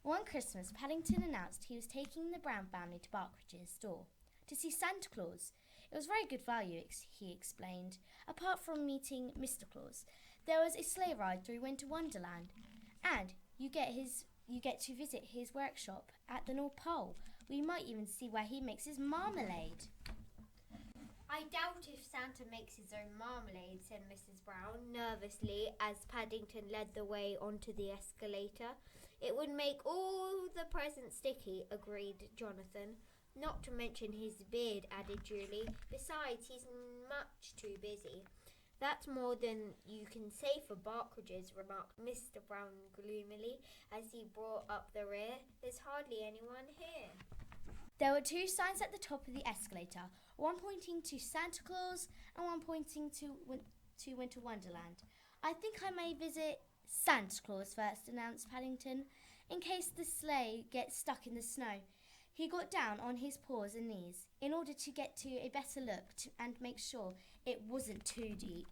One Christmas, Paddington announced he was taking the Brown family to Barkridge's store to see Santa Claus. It was very good value, he explained. Apart from meeting Mr. Claus, there was a sleigh ride through Winter Wonderland, and you get to visit his workshop at the North Pole. We might even see where he makes his marmalade. I doubt if Santa makes his own marmalade, said Mrs. Brown nervously as Paddington led the way onto the escalator. It would make all the presents sticky, agreed Jonathan. Not to mention his beard, added Julie. Besides, he's much too busy. That's more than you can say for Barkridge's, remarked Mr. Brown gloomily as he brought up the rear. There's hardly anyone here. There were two signs at the top of the escalator, one pointing to Santa Claus and one pointing to Winter Wonderland. I think I may visit Santa Claus first, announced Paddington, in case the sleigh gets stuck in the snow. He got down on his paws and knees in order to get to a better look and make sure it wasn't too deep.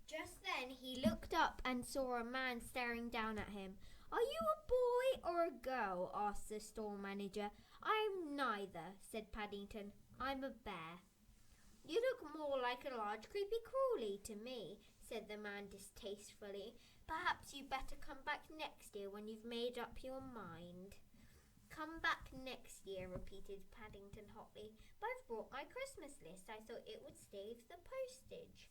Just then he looked up and saw a man staring down at him. Are you a boy or a girl? Asked the store manager. I'm neither, said Paddington. I'm a bear. You look more like a large creepy crawly to me, said the man distastefully. Perhaps you'd better come back next year when you've made up your mind. Come back next year, repeated Paddington hotly. But I've brought my Christmas list. I thought it would save the postage.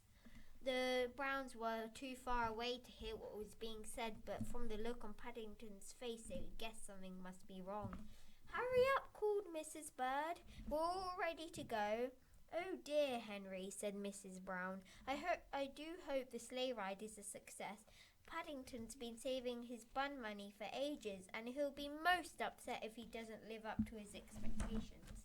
The Browns were too far away to hear what was being said, but from the look on Paddington's face, they guessed something must be wrong. Hurry up, called Mrs. Bird. We're all ready to go. Oh dear, Henry, said Mrs. Brown. I do hope the sleigh ride is a success. Paddington's been saving his bun money for ages, and he'll be most upset if he doesn't live up to his expectations.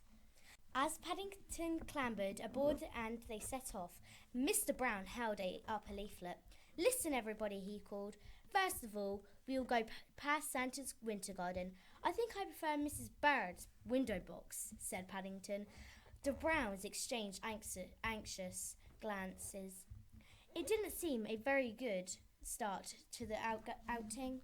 As Paddington clambered aboard and they set off, Mr. Brown held up a leaflet. Listen, everybody, he called. First of all, we will go past Santa's winter garden. I think I prefer Mrs. Bird's window box, said Paddington. The Browns exchanged anxious glances. It didn't seem a very good start to the outing,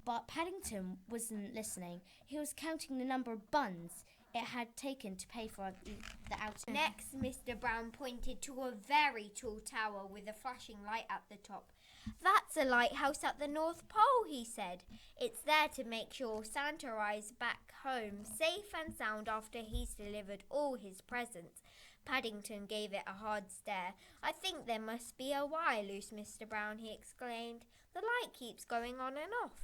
but Paddington wasn't listening. He was counting the number of buns it had taken to pay for the outing. Next, Mr. Brown pointed to a very tall tower with a flashing light at the top. That's a lighthouse at the North Pole, he said. It's there to make sure Santa arrives back home safe and sound after he's delivered all his presents. Paddington gave it a hard stare. I think there must be a wire loose, Mr. Brown, he exclaimed. The light keeps going on and off.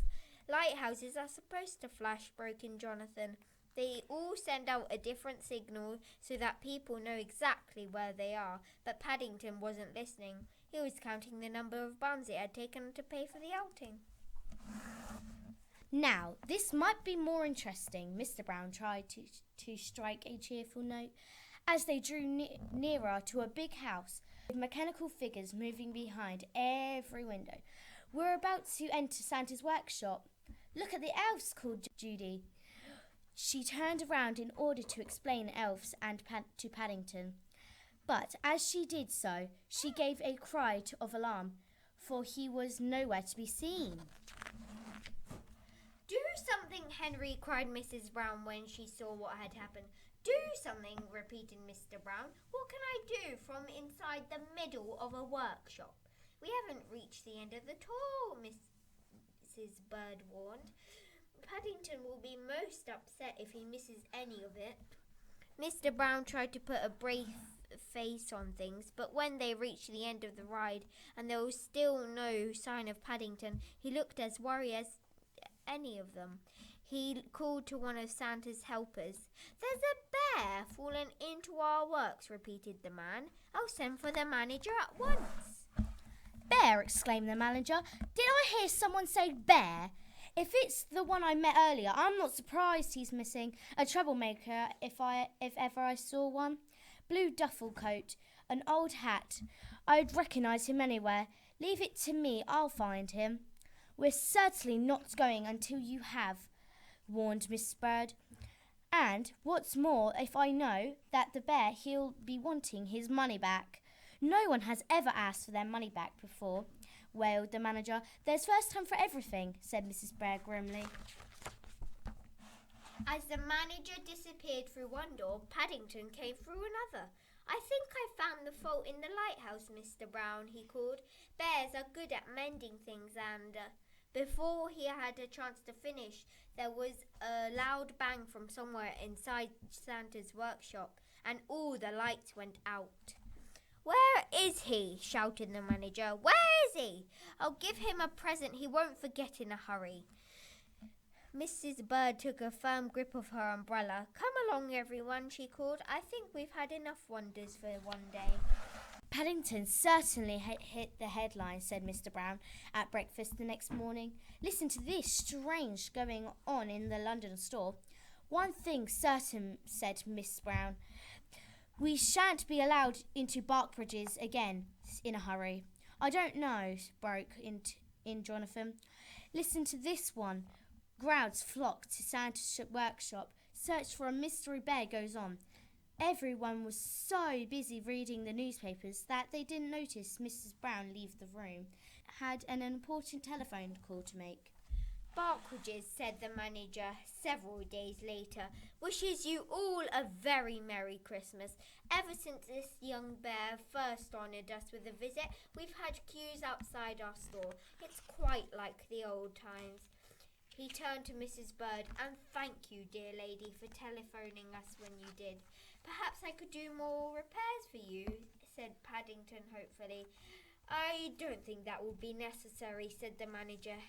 Lighthouses are supposed to flash, broke in Jonathan. They all send out a different signal so that people know exactly where they are. But Paddington wasn't listening. He was counting the number of buns it had taken to pay for the outing. Now, this might be more interesting, Mr. Brown tried to strike a cheerful note. As they drew nearer to a big house with mechanical figures moving behind every window. We're about to enter Santa's workshop. Look at the elves, called Judy. She turned around in order to explain elves to Paddington. But as she did so, she gave a cry of alarm, for he was nowhere to be seen. Do something, Henry, cried Mrs. Brown when she saw what had happened. Do something, repeated Mr. Brown. What can I do from inside the middle of a workshop? We haven't reached the end of the tour, Mrs. Bird warned. Paddington will be most upset if he misses any of it. Mr. Brown tried to put a brave face on things, but when they reached the end of the ride and there was still no sign of Paddington, he looked as worried as any of them. He called to one of Santa's helpers. There's a bear fallen into our works, repeated the man. I'll send for the manager at once. Bear, exclaimed the manager. Did I hear someone say bear? If it's the one I met earlier, I'm not surprised he's missing. A troublemaker, if ever I saw one. Blue duffel coat, an old hat. I'd recognise him anywhere. Leave it to me, I'll find him. We're certainly not going until you have, warned Miss Bird. And, what's more, if I know that the bear, he'll be wanting his money back. No one has ever asked for their money back before, wailed the manager. There's first time for everything, said Mrs. Bear grimly. As the manager disappeared through one door, Paddington came through another. I think I found the fault in the lighthouse, Mr. Brown, he called. Bears are good at mending things, and before he had a chance to finish, there was a loud bang from somewhere inside Santa's workshop, and all the lights went out. Where is he? Shouted the manager. Where is he? I'll give him a present he won't forget in a hurry. Mrs. Bird took a firm grip of her umbrella. Come along, everyone, she called. I think we've had enough wonders for one day. Paddington certainly hit the headlines, said Mr. Brown at breakfast the next morning. Listen to this strange going on in the London store. One thing certain, said Miss Brown. We shan't be allowed into Barkbridges again in a hurry. I don't know, broke in Jonathan. Listen to this one. Crowds flock to Santa's workshop. Search for a mystery bear goes on. Everyone was so busy reading the newspapers that they didn't notice Mrs. Brown leave the room. Had an important telephone call to make. Barkbridges, said the manager several days later, wishes you all a very Merry Christmas. Ever since this young bear first honoured us with a visit, we've had queues outside our store. It's quite like the old times. He turned to Mrs. Bird. And thank you, dear lady, for telephoning us when you did. Perhaps I could do more repairs for you, said Paddington hopefully. I don't think that will be necessary, said the manager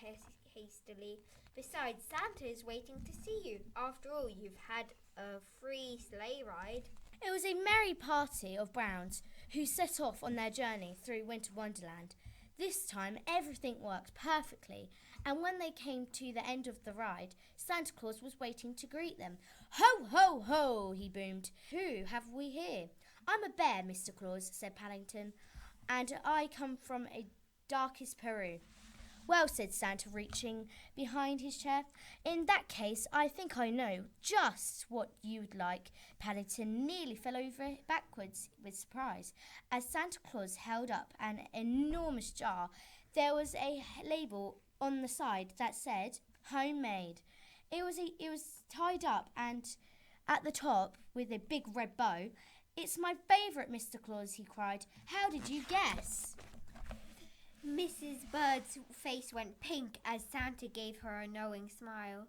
hastily. Besides, Santa is waiting to see you. After all, you've had a free sleigh ride. It was a merry party of Browns who set off on their journey through Winter Wonderland. This time everything worked perfectly, and when they came to the end of the ride, Santa Claus was waiting to greet them. Ho, ho, ho, he boomed. Who have we here? I'm a bear, Mr. Claus, said Paddington, and I come from a darkest Peru. Well, said Santa, reaching behind his chair, in that case, I think I know just what you'd like. Paddington nearly fell over backwards with surprise as Santa Claus held up an enormous jar. There was a label on the side that said, homemade. It was tied up and at the top with a big red bow. It's my favourite, Mr. Claus, he cried. How did you guess? Mrs. Bird's face went pink as Santa gave her a knowing smile.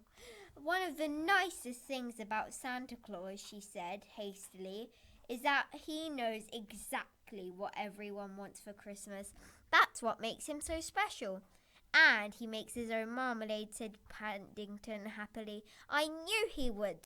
One of the nicest things about Santa Claus, she said hastily, is that he knows exactly what everyone wants for Christmas. That's what makes him so special. And he makes his own marmalade, said Paddington happily. I knew he would.